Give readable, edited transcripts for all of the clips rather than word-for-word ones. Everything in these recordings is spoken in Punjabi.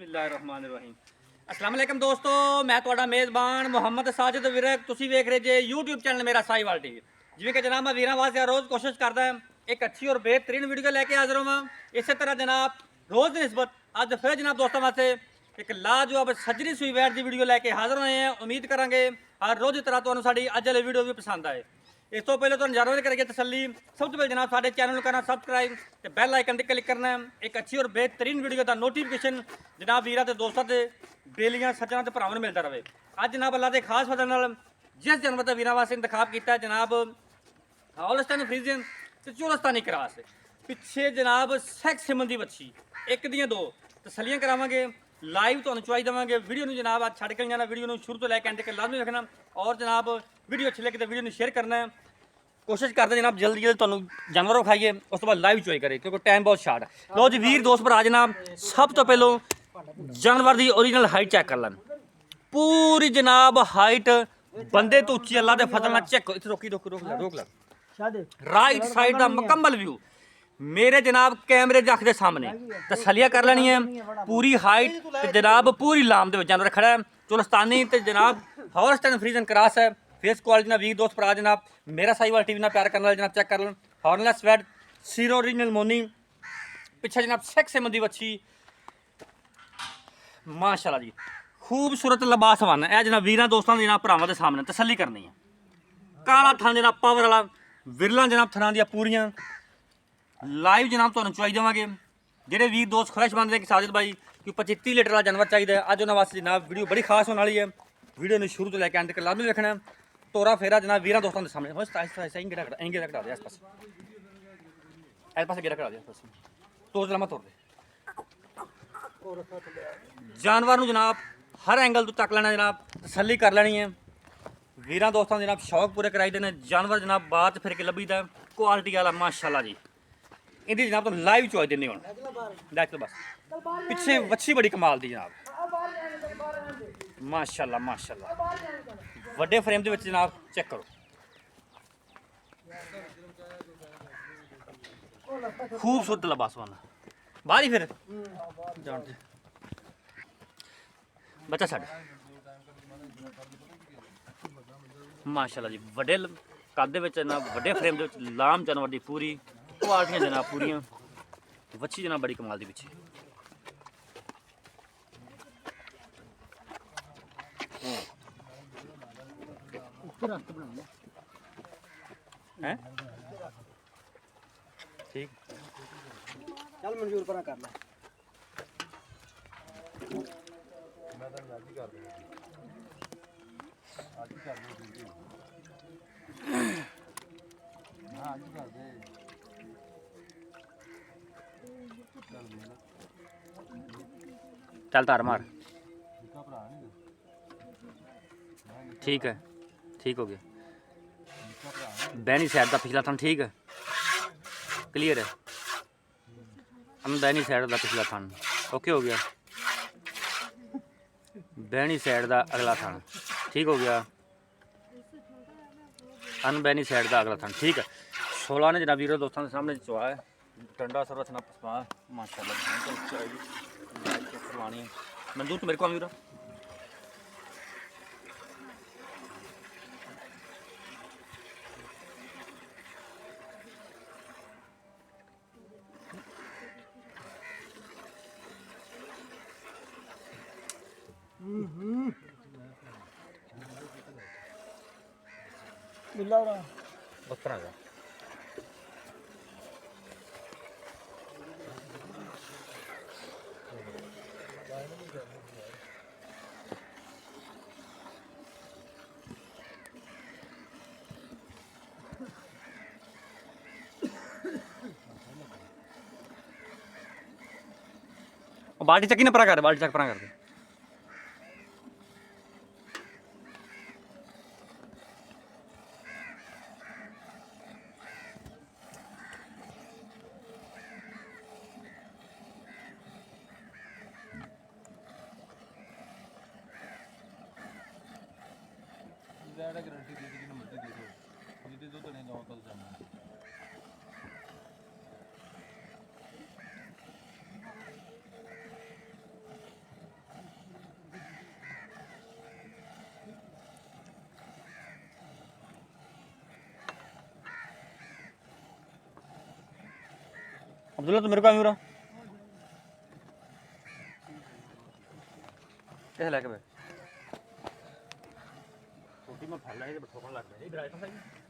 बिस्मिल्लाहिर्रहमानिर्रहीम। अस्सलाम वालेकुम दोस्तों, मैं ਤੁਹਾਡਾ ਮੇਜ਼ਬਾਨ ਮੁਹੰਮਦ ਸਾजिद ਵਿਰਕ। ਤੁਸੀਂ ਵੇਖ ਰਹੇ ਜੇ YouTube ਚੈਨਲ ਮੇਰਾ ਸਾਈਵਾਲ ਟੀਵੀ। ਜਿਵੇਂ ਕਿ ਜਨਾਬ ਮੈਂ ਵੀਰਾਂ ਵਾਸਤੇ ਰੋਜ਼ ਕੋਸ਼ਿਸ਼ ਕਰਦਾ ਹਾਂ ਇੱਕ ਅੱਛੀ ਔਰ ਬਿਹਤਰੀਨ ਵੀਡੀਓ ਲੈ ਕੇ ਹਾਜ਼ਰ ਹੋਵਾਂ। ਇਸੇ ਤਰ੍ਹਾਂ ਜਨਾਬ ਰੋਜ਼ ਦੀ ਨਿਸਬਤ ਅੱਜ ਫਿਰ ਜਨਾਬ ਦੋਸਤਾਂ ਵਾਸਤੇ ਇੱਕ ਲਾਜਵਾਬ ਸੱਜਰੀ ਸੂਈ ਵੈਟ ਦੀ ਵੀਡੀਓ ਲੈ ਕੇ ਹਾਜ਼ਰ ਹੋਏ ਹਾਂ। ਉਮੀਦ ਕਰਾਂਗੇ ਹਰ ਰੋਜ਼ ਦੀ ਤਰ੍ਹਾਂ ਤੁਹਾਨੂੰ ਸਾਡੀ ਅੱਜ ਵਾਲੀ ਵੀਡੀਓ ਵੀ ਪਸੰਦ ਆਏ। ਇਸ ਤੋਂ ਪਹਿਲੇ ਤੁਹਾਨੂੰ ਜਾਣਕਾਰੀ ਕਰੀਏ ਤਸੱਲੀ, ਸਭ ਤੋਂ ਪਹਿਲੇ ਜਨਾਬ ਸਾਡੇ ਚੈਨਲ ਨੂੰ ਕਰਨਾ ਸਬਸਕ੍ਰਾइब ਤੇ ਬੈਲ ਆਈਕਨ ਤੇ ਕਲਿੱਕ ਕਰਨਾ ਹੈ। ਇੱਕ ਅੱਛੀ ਔਰ ਬਿਹਤਰੀਨ ਵੀਡੀਓ ਦਾ ਨੋਟੀਫਿਕੇਸ਼ਨ ਜਨਾਬ ਵੀਰਾਂ ਤੇ ਦੋਸਤਾਂ ਤੇ ਬੇਲੀਆਂ ਸੱਜਣਾ ਤੇ ਭਰਾਵਾਂ ਨੂੰ ਮਿਲਦਾ ਰਹੇ। ਅੱਜ ਜਨਾਬ ਅੱਲਾ ਦੇ ਖਾਸ ਫਜ਼ਲ ਨਾਲ ਜਿਸ ਜਾਨਵਰ ਦਾ ਵੀਰਾਂ ਵਾਸਤੇ ਇੰਤਖਾਬ ਕੀਤਾ ਜਨਾਬ ਹੌਲਸਟਾਈਨ ਫਰੀਜ਼ੀਅਨ ਤੇ ਚੋਲਸਤਾਨੀ ਕਰਾਸ। ਪਿੱਛੇ ਜਨਾਬ ਸੈਕਸ ਸੰਬੰਧੀ ਵੱਛੀ ਇੱਕ ਦੀਆਂ ਦੋ ਤਸੱਲੀਆਂ ਕਰਾਵਾਂਗੇ, ਲਾਈਵ ਤੁਹਾਨੂੰ ਚੁਆਈ ਦੇਵਾਂਗੇ। ਵੀਡੀਓ ਨੂੰ ਜਨਾਬ ਅੱਜ ਛੱਡ ਕੇ ਜਾਣਾ, ਵੀਡੀਓ ਨੂੰ ਸ਼ੁਰੂ ਤੋਂ ਲੈ ਕੇ ਅੰਤ ਤੱਕ ਲਾਜ਼ਮੀ ਰੱਖਣਾ ਔਰ ਜਨਾਬ ਵੀਡੀਓ ਅੱਛੀ ਲੱਗੇ ਤਾਂ ਵੀਡੀਓ ਨੂੰ ਸ਼ੇਅਰ ਕਰਨਾ ਹੈ। ਕੋਸ਼ਿਸ਼ ਕਰਦੇ ਜਨਾਬ ਜਲਦੀ ਤੁਹਾਨੂੰ ਜਾਨਵਰ ਵਿਖਾਈਏ, ਉਸ ਤੋਂ ਬਾਅਦ ਲਾਈਵ ਚੋਈ ਕਰੇ ਕਿਉਂਕਿ ਟਾਈਮ ਬਹੁਤ ਸ਼ਾਰਟ ਹੈ। ਲੋ ਜੀ ਵੀਰ ਦੋਸਤ ਭਰਾ ਜਨਾਬ ਸਭ ਤੋਂ ਪਹਿਲੋਂ ਜਾਨਵਰ ਦੀ ओरिजिनल हाइट चेक कर लें। पूरी जनाब हाइट बंदे तो उच्ची अल्लाह के फजल ना चेक इतने रोकी रोक रोक रोक ला राइट साइड का मुकम्मल व्यू मेरे जनाब कैमरे दी अख के सामने तसलिया कर लेनी है। पूरी हाइट ते जनाब पूरी लाम दे जानवर खड़ा है चोलस्तानी ते जनाब हॉलस्टाइन फ्रीजियन क्रॉस है। फेस क्वालिटी ना वीर दोस्त भरा जनाब मेरा साहिवाल टीवी ना प्यार करने वाले जनाब चेक कर लें। हॉर्नलेस स्वेड सीरो ओरिजिनल मोनी पिछे जनाब सेक्स संबंधी बच्ची माशाल्लाह जी खूबसूरत लबासवान है। जनाब वीर दोस्तों जनाब भरावां दे सामने तसली करनी है। काला थन जनाब पावर वाला विरला जनाब थना दी पूरियां लाइव जनाब तुहानूं चुआई देवांगे। जेडे वीर दोस्त ख्वाहिशमंद ने कि साजिद भाई कि 25-30 लीटर वाला जानवर चाहिए अज उन्होंने वास्ते जनाब वीडियो बड़ी खास होने वाली है। वीडियो ने शुरू तो लैके अंत तक लाजमी रखना है। तोरा फेरा जनाब वीर दोस्तों के सामने गेड़ा करा दे इस पास गेड़ा करा दे तोड़ जला मत तोड़ दे। जानवर जनाब हर एंगल तो तक लेना जनाब तसली कर लेनी है। वीर दोस्तों जनाब शौक पूरे कराई देने जानवर जनाब बात फिर के लभीदा क्वालिटी वाला माशाल्लाह जी। इहदी जनाब तो लाइव चॉइस देनी हुण देख लो बस पिछे वच्छी बड़ी कमाल दी जनाब माशाल्लाह माशाल्लाह वड्डे फ्रेम दे विच जनाब चेक करो खूबसूरत लबासवान बाहर ही फिर जानते बच्चा छड़ माशाल्लाह जी वड्डे कद दे विच जनाब वड्डे फ्रेम दे विच लाम जानवर दी पूरी क्वालिटियां जनाब पूरियां वच्छी जनाब बड़ी कमाल दी पिछे हैं ठीक चल मंजूर पर कर ले मैं तो आज ही कर दूंगा आज ही कर दूंगा हाँ आज ही कर दे चल तार मार इसका भरा नहीं ठीक है ठीक हो गया इसका भरा नहीं बैनी साइड का पिछला थन ठीक है क्लियर है। बैनी साइड का पिछला थन ओके हो गया। बैनी साइड का अगला थन ठीक हो गया। अनबैनी साइड का अगला थन ठीक है। 16 ने जनाब वीरों दोस्तों के सामने चुआ है डंडा सर रखना पसपा माशाल्लाह करवानी है मंजूर तो मेरे को वीरा बिल्ला रहा उस तरह का बाल्टी चक्की ना परा कर बाल्टी चक परा कर दे गारंटी दे दी मर्जी दे दो ये दे दो तो नहीं गाँव कल जाना अब्दुल्ला तो मेरे को रहा कैसे लेके भाई छोटी में फैल रहा है ठोकने लग रहा है इधर आए तो सही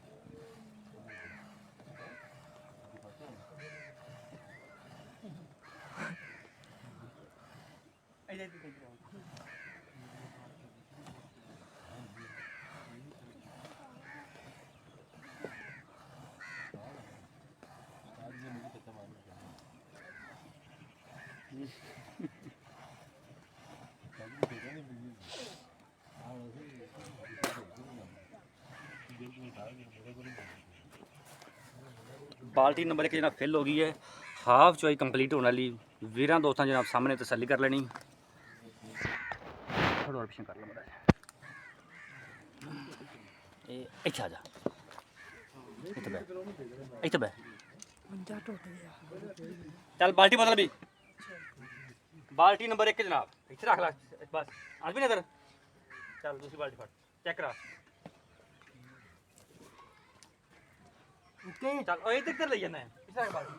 बाल्टी नंबर 1 जनाब फिल हो गई है हाफ चोई कंप्लीट होने वाली वीर दोस्तों जनाब सामने तसल्ली कर लेनी थोड़ा और पिछे कर लो बड़ा इतना आ जा इतना बह चल बाल्टी बदल भी बाल्टी नंबर 1 जनाब इतना रख ला बस आज भी नजर चल दूसरी बाल्टी फट चेक करा ओके चल ओए इधर ले जाना है इस रख बाल्टी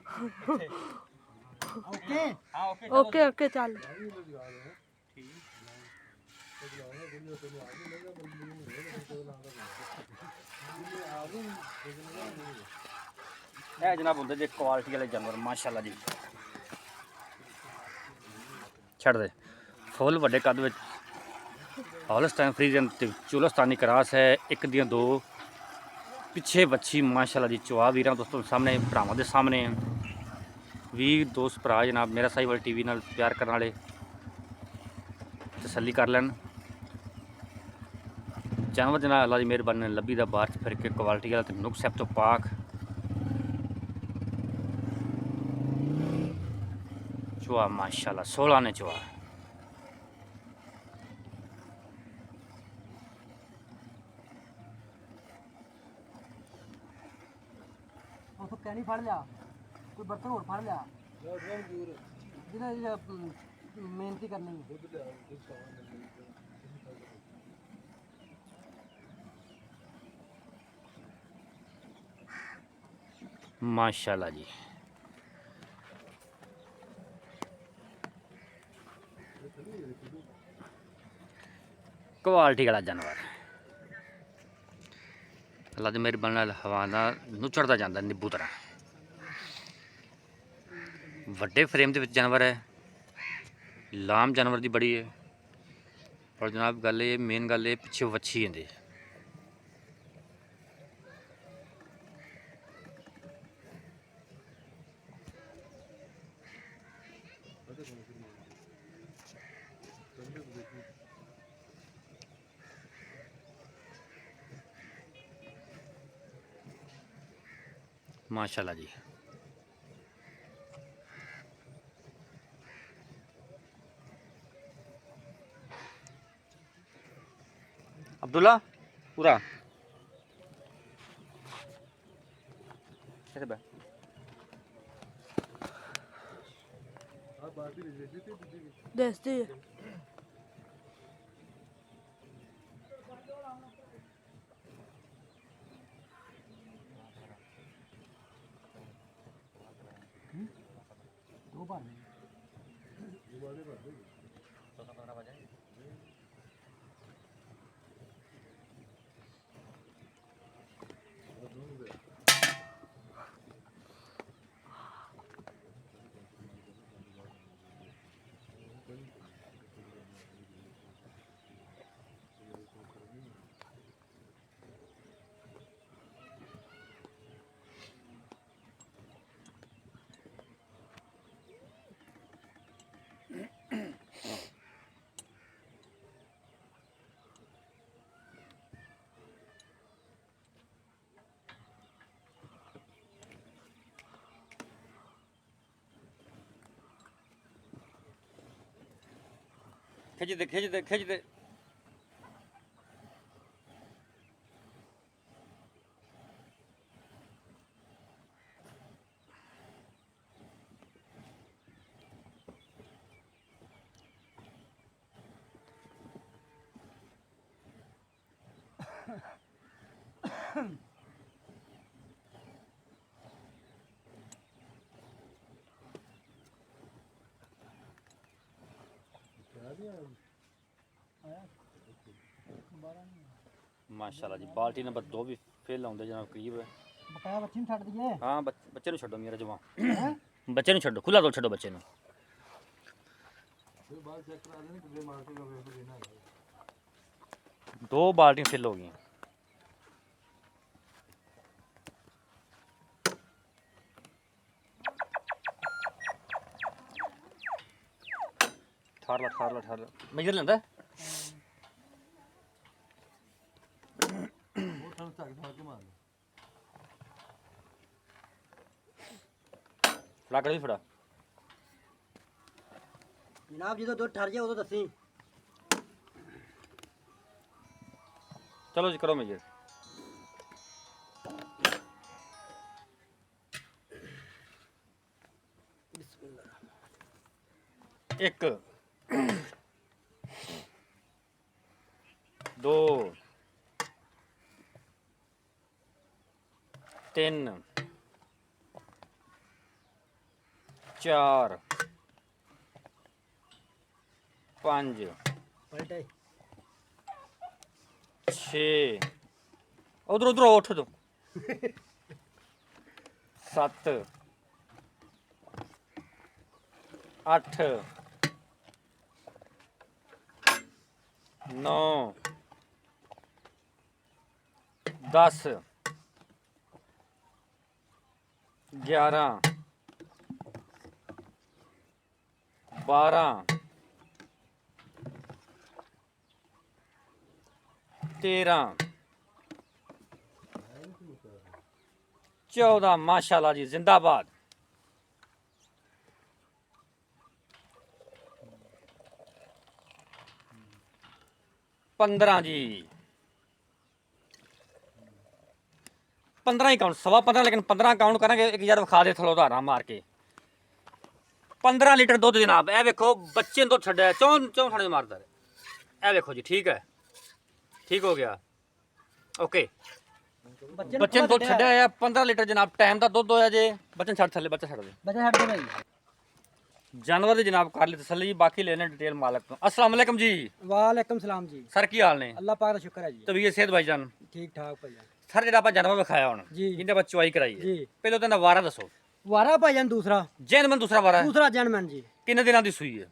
ओके हां ओके ओके ओके चल ਇਹ ਜਨਾਬ ਹੁੰਦੇ ਜੇ ਕੁਆਲਿਟੀ ਵਾਲੇ ਜਾਨਵਰ ਮਾਸ਼ਾਅੱਲਾ ਜੀ ਛੱਡ ਦੇ ਫੁੱਲ ਵੱਡੇ ਕੱਦ ਵਿੱਚ ਹੌਲਸਟਾਈਨ ਫਰੀਜ਼ਨ ਤੇ ਚੁਲਸਤਾਨੀ ਕਰਾਸ ਹੈ ਇੱਕ ਦੀਆਂ ਦੋ ਪਿੱਛੇ ਬੱਚੀ ਮਾਸ਼ਾਅੱਲਾ ਜੀ ਚਵਾ ਵੀਰਾਂ ਦੋਸਤੋ ਸਾਹਮਣੇ ਭਰਾਵਾਂ ਦੇ ਸਾਹਮਣੇ ਵੀ ਦੋਸਤ ਭਰਾ ਜਨਾਬ ਮੇਰਾ ਸਾਈਵਾਲ ਟੀਵੀ ਨਾਲ ਪਿਆਰ ਕਰਨ ਵਾਲੇ ਤਸੱਲੀ ਕਰ ਲੈਣ ਜਾਨਵਰ ਜਨਾਬ ਅੱਲਾ ਦੀ ਮਿਹਰਬਾਨੀ ਨਾਲ ਲੱਭੀ ਦਾ ਬਾਹਰ 'ਚ ਫਿਰ ਕੇ ਕੁਆਲਿਟੀ ਵਾਲਾ ਤੇ ਨੁਕਸ ਸਭ ਤੋਂ ਪਾਕ चुआ माशाल्लाह 16 ने चुआ ਉਹ ਕਹਿਣੀ ਫੜ ਲਿਆ ਕੋਈ ਬਰਤਨ ਹੋਰ ਫੜ ਲਿਆ ਜਿਹਦਾ ਮਿਹਨਤੀ ਕਰਨੀ ਹੈ माशाल्लाह जी क्वालिटी वाला जानवर अल्लाह की मेहरबानी नाल हवा नाल नुचड़दा जांदा नींबू तरह वड्डे फ्रेम दे विच जानवर है लाम जानवर दी बड़ी है और जनाब गल ये मेन गल ये पिछे वच्छी आंदी माशाल्लाह जी अब्दुल्ला पूरा कैसे बे देखती है दो बार खिंच दे खिंच दे खिंच दे ਮਾਸ਼ਾਅੱਲਾ ਜੀ ਬਾਲਟੀ ਨੰਬਰ 2 ਵੀ ਫੇਲ ਆਉਂਦੇ ਜਨਾਬ ਕਰੀਬ ਹੈ। ਬਕਾਇਆ ਬੱਚੀ ਨੂੰ ਛੱਡ ਦਈਏ ਹਾਂ ਬੱਚੇ ਨੂੰ ਛੱਡੋ ਮੇਰਾ ਜਵਾਨ ਬੱਚੇ ਨੂੰ ਛੱਡੋ ਖੁੱਲਾ ਦੋ ਛੱਡੋ ਬੱਚੇ ਨੂੰ। ਫਿਰ ਬਾਅਦ ਚੈੱਕ ਕਰਾ ਦੇਣੀ ਕਿੱਲੇ ਮਾਰ ਕੇ ਵੇਖ ਕੇ ਦੇਣਾ ਹੈ। 2 ਬਾਲਟੀਆਂ ਫਿਲ ਹੋ ਗਈਆਂ। ਠਾਰ ਲਾ ਮੇਜਰ ਲੈਂਦਾ ਉਹ ਤੁਹਾਨੂੰ ਧੱਕ ਧਾ ਕੇ ਮਾਰ ਫੜਾ ਕੇ ਵੀ ਫੜਾ। ਜਨਾਬ ਜਦੋਂ ਦੁੱਧ ਠਰ ਜਾਏ ਉਦੋਂ ਦੱਸੀ। ਚਲੋ ਜੀ ਕਰੋ ਮੇਜਰ। ਇੱਕ 2 3 4 5 ਪਲਟੇ 6 ਉਧਰ ਉੱਠ ਦੋ 7 8 9 10 11 12 13 14 माशाल्लाह जी जिंदाबाद। 15 जी 15 ही काउंट 15.25 लेकिन 15 काउंट करेंगे एक यार विखा दे थलो उधारा मार के 15 लीटर दुध जनाब ए वेखो बच्चे ने दुध छड्या चौं खाने मारदा ए वेखो जी ठीक है ठीक हो गया ओके बच्चे ने दुध छड्या है 15 लीटर जनाब टाइम दा दुध होया जे बच्चे छड़ थले बच्चा छड़ दे ਬੱਚਾ ਛੱਡ ਦੇ ਭਾਈ। जानवर दी जनाब कर ली तसल्ली जी बाकी लेने डिटेल मालिक तो अस्सलाम वालेकुम जी ਵਾਲੇਕਮ ਸਲਾਮ ਜੀ। सर की हाल ने ਅੱਲਾਹ ਪਾਕ ਦਾ ਸ਼ੁਕਰ ਹੈ ਜੀ। तबीयत सेहत भाईजान ਠੀਕ ਠਾਕ ਭਾਈ। सर ਜਿਹੜਾ ਆਪਾਂ ਜਾਨਵਰ ਵਿਖਾਇਆ ਹੁਣ ਜੀ। ਜਿਹਦੇ ਆਪਾਂ ਚੁਆਈ ਕਰਾਈ ਹੈ ਜੀ। ਪਹਿਲਾਂ ਤਾਂ ਵਾਰਾ ਦੱਸੋ ਵਾਰਾ ਭਾਈਜਾਨ ਦੂਸਰਾ ਜੈਨਮਨ ਦੂਸਰਾ ਵਾਰਾ ਹੈ ਦੂਸਰਾ ਜਨਮਨ ਜੀ। ਕਿੰਨੇ ਦਿਨਾਂ ਦੀ ਸੂਈ ਹੈ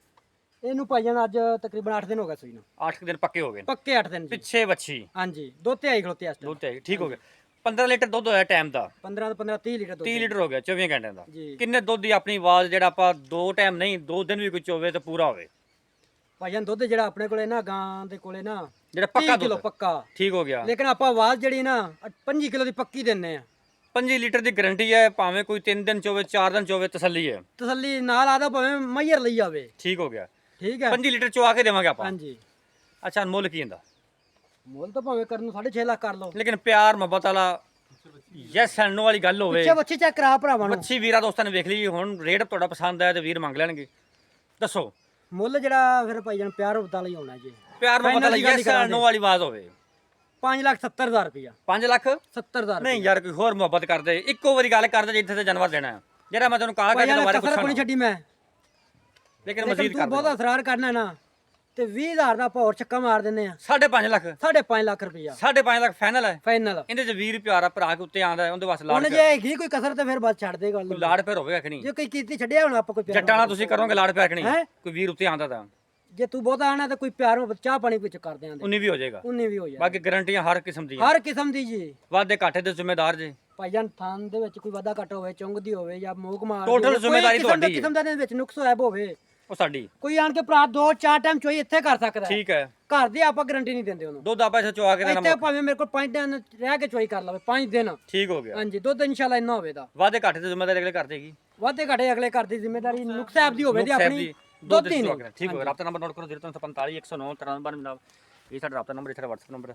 ਇਹਨੂੰ ਭਾਈਜਾਨ ਅੱਜ ਤਕਰੀਬਨ 8 ਦਿਨ ਹੋ ਗਏ ਸੂਈ ਨੂੰ। 8 ਦਿਨ ਪੱਕੇ ਹੋ ਗਏ ਨੇ। ਪੱਕੇ 8 ਦਿਨ ਜੀ। ਪਿੱਛੇ ਬੱਚੀ ਹਾਂਜੀ ਦੁੱਧ ਤੇ ਆਈ ਖਲੋਤੇ ਇਸ ਦੁੱਧ ਤੇ ਠੀਕ ਹੋ ਗਿਆ 15 ਲੀਟਰ ਦੁੱਧ ਹੋਇਆ ਟਾਈਮ ਦਾ 15 ਤੋਂ 15 30 ਲੀਟਰ ਦੁੱਧ 30 ਲੀਟਰ ਹੋ ਗਿਆ 24 ਘੰਟਿਆਂ ਦਾ ਜੀ। ਕਿੰਨੇ ਦੁੱਧ ਦੀ ਆਪਣੀ ਆਵਾਜ਼ ਜਿਹੜਾ ਆਪਾਂ 2 ਟਾਈਮ ਨਹੀਂ 2 ਦਿਨ ਵੀ ਕੋਈ ਚੋਵੇ ਤਾਂ ਪੂਰਾ ਹੋਵੇ ਭਾਈਜਾਨ ਦੁੱਧ ਜਿਹੜਾ ਆਪਣੇ ਕੋਲੇ ਨਾ ਗਾਂ ਦੇ ਕੋਲੇ ਨਾ ਜਿਹੜਾ ਪੱਕਾ 30 ਕਿਲੋ ਦੁੱਧ ਪੱਕਾ। ਠੀਕ ਹੋ ਗਿਆ ਲੇਕਿਨ ਆਪਾਂ ਆਵਾਜ਼ ਜਿਹੜੀ ਨਾ 25 ਕਿਲੋ ਦੀ ਪੱਕੀ ਦਿੰਨੇ ਆ। 5 ਲੀਟਰ ਦੀ ਗਾਰੰਟੀ ਹੈ ਭਾਵੇਂ ਕੋਈ 3 ਦਿਨ ਚੋਵੇ 4 ਦਿਨ ਚੋਵੇ ਤਸੱਲੀ ਹੈ ਤਸੱਲੀ ਨਾਲ ਆਦਾ ਭਾਵੇਂ ਮਈਰ ਲਈ ਜਾਵੇ। ਠੀਕ ਹੋ ਗਿਆ ਠੀਕ ਹੈ 5 ਲੀਟਰ ਚਵਾ ਕੇ ਦੇਵਾਂਗੇ ਆਪਾਂ ਹਾਂਜੀ। ਅੱਛਾ ਮੁੱਲ ਕੀ ਹੁੰਦਾ ਮੁੱਲ ਤਾਂ ਭਾਵੇਂ ਕਰਨ ਨੂੰ 6.5 ਲੱਖ ਕਰ ਲਓ। ਲੇਕਿਨ ਪਿਆਰ ਮੁਹੱਬਤ ਵਾਲਾ ਯੈਸ ਐਂਡ ਨੋ ਵਾਲੀ ਗੱਲ ਹੋਵੇ ਪਿੱਛੇ ਬੱਚੇ ਚੈੱਕ ਕਰਾ ਭਰਾਵਾਂ ਨੂੰ। ਮੱਛੀ ਵੀਰਾਂ ਦੋਸਤਾਂ ਨੇ ਵੇਖ ਲਈ ਹੁਣ ਰੇਟ ਤੁਹਾਡਾ ਪਸੰਦ ਆਇਆ ਤੇ ਵੀਰ ਮੰਗ ਲੈਣਗੇ ਦੱਸੋ ਮੁੱਲ ਜਿਹੜਾ ਫਿਰ ਭਾਈਜਾਨ ਪਿਆਰ ਮੁਹੱਬਤ ਵਾਲਾ ਹੀ ਹੋਣਾ ਜੀ। ਪਿਆਰ ਮੁਹੱਬਤ ਵਾਲਾ Final ਦੀ ਗੱਲ ਯੈਸ ਐਂਡ ਨੋ ਵਾਲੀ ਆਵਾਜ਼ ਹੋਵੇ 5,70,000 ਰੁਪਇਆ 5 ਲੱਖ 70,000 ਨਹੀਂ ਯਾਰ ਕੋਈ ਹੋਰ ਮੁਹੱਬਤ ਕਰਦੇ ਇੱਕੋ ਵਾਰੀ ਗੱਲ ਕਰਦੇ ਜਿੱਥੇ ਤੇ ਜਾਨਵਰ ਦੇਣਾ ਹੈ ਜਿਹੜਾ ਮੈਂ ਤੈਨੂੰ ਕਹਾ ਕਿ ਭਾਈਜਾਨ ਦੁਬਾਰਾ ਕਸਰ ਕੋਈ ਨਹੀਂ ਪੁੱਛਣਾ ਛੱਡੀ ਮੈਂ। ਲੇਕਿਨ ਲੇਕਿਨ ਮਜ਼ੀਦ ਤੂੰ ਕਰ ਬਹੁਤਾ ਅਸਰਾਰ ਕਰਨਾ ਨਾ ਤੇ 20,000 ਦਾ ਆਪਾਂ ਹੋਰ ਚੱਕਾ ਮਾਰ ਦਿੰਨੇ ਆ। 5.5 ਲੱਖ 5.5 ਲੱਖ ਰੁਪਇਆ 5.5 ਲੱਖ ਫਾਈਨਲ ਹੈ ਫਾਈਨਲ। ਇਹਦੇ ਚ ਵੀਰ ਪਿਆਰਾ ਭਰਾ ਕੇ ਉੱਤੇ ਆਂਦਾ ਉਹਦੇ ਵਾਸਤੇ ਲਾੜ ਹੁਣ ਜੇ ਹੈਗੀ ਕੋਈ ਕਸਰ ਤੇ ਫਿਰ ਬਸ ਛੱਡ ਦੇ ਗੱਲ। ਕੋਈ ਲਾੜ ਪਿਆਰ ਹੋਵੇਗਾ ਕਿ ਨਹੀਂ ਜੇ ਕੋਈ ਕੀਤੀ ਛੱਡਿਆ ਹੁਣ ਆਪਾਂ ਕੋਈ ਪਿਆਰ ਜੱਟਾਂ ਨਾਲ ਤੁਸੀਂ ਕਰੋਗੇ ਲਾੜ ਪਿਆਰ ਕਿ ਨਹੀਂ ਹੈਂ? ਕੋਈ ਵੀਰ ਉੱਤੇ ਆਂਦਾ ਤਾਂ ਜੇ ਤੂੰ ਬਹੁਤਾ ਆਣਾ ਤਾਂ ਕੋਈ ਪਿਆਰ ਮੁਹੱਬਤ ਚਾਹ ਪਾਣੀ ਵਿੱਚ ਕਰ ਦਿਆਂਦੇ 19 ਵੀ ਹੋ ਜਾਏਗਾ ਉਨੇ ਵੀ ਹੋ ਜਾ। ਬਾਕੀ ਗਾਰੰਟੀਆਂ ਹਰ ਕਿਸਮ ਦੀਆਂ ਹਰ ਕਿਸਮ ਦੀ ਜੀ। ਵਾਧੇ ਘਾਟੇ ਦੇ ਜ਼ਿੰਮੇਦਾਰ ਜੇ ਭਾਈਜਾਨ ਥਾਨ ਦੇ ਵਿੱਚ ਕੋਈ ਵਾਧਾ ਘਟ ਹੋਵੇ ਚੁੰਗਦੀ ਹੋਵੇ ਜਾਂ ਮੋਕ ਮਾਰ Total ਜ਼ਿੰਮੇਵਾਰੀ ਤੁਹਾਡੀ ਹੈ। ਕਿਸਮ ਦਾ ਦੇ ਵਿੱਚ ਨੁਕਸ ਹੋਇਆ ਹੋਵੇ ਉਹ ਸਾਡੀ ਕੋਈ ਆਣ ਕੇ ਭਰਾ 2-4 ਟਾਈਮ ਚੋਈ ਇੱਥੇ ਕਰ ਸਕਦਾ ਹੈ। ਠੀਕ ਹੈ ਘਰ ਦੀ ਆਪਾਂ ਗਾਰੰਟੀ ਨਹੀਂ ਦਿੰਦੇ ਉਹਨੂੰ। ਦੁੱਧ ਆਪਾਂ ਇੱਥੇ ਚਵਾ ਕੇ ਦੇਣਾ ਇੱਥੇ ਭਾਵੇਂ ਮੇਰੇ ਕੋਲ 5 ਦਿਨ ਰਹਿ ਕੇ ਚੋਈ ਕਰ ਲਵੇ 5 ਦਿਨ ਠੀਕ ਹੋ ਗਿਆ ਹਾਂਜੀ ਦੁੱਧ ਇਨਸ਼ਾਅੱਲਾ ਇੰਨਾ ਹੋਵੇਗਾ। ਵਾਧੇ ਘਾਟੇ ਦੀ ਜ਼ਿੰਮੇਦਾਰੀ ਅਗਲੇ ਕਰ ਦੇਗੀ ਵਾਧੇ ਘਟੇ ਅਗਲੇ ਘਰ ਦੀ ਜ਼ਿੰਮੇਵਾਰੀ ਨੁਕਸ ਸਾਹਿਬ ਦੀ ਹੋਵੇ ਤੇ ਸਾਹਿਬ ਆਪਣੀ ਦੀ ਦੁੱਧ ਹੀ ਚਵਾ ਨਹੀਂ। ਕੇ ਠੀਕ ਹੋ ਗਿਆ ਰਾਬਤਾ ਨੰਬਰ ਨੋਟ ਕਰੋ 0345 109 93 ਜਨਾਬ ਇਹ ਸਾਡਾ ਰਾਬਤਾ ਨੰਬਰ ਇਹ ਸਾਡਾ WhatsApp ਨੰਬਰ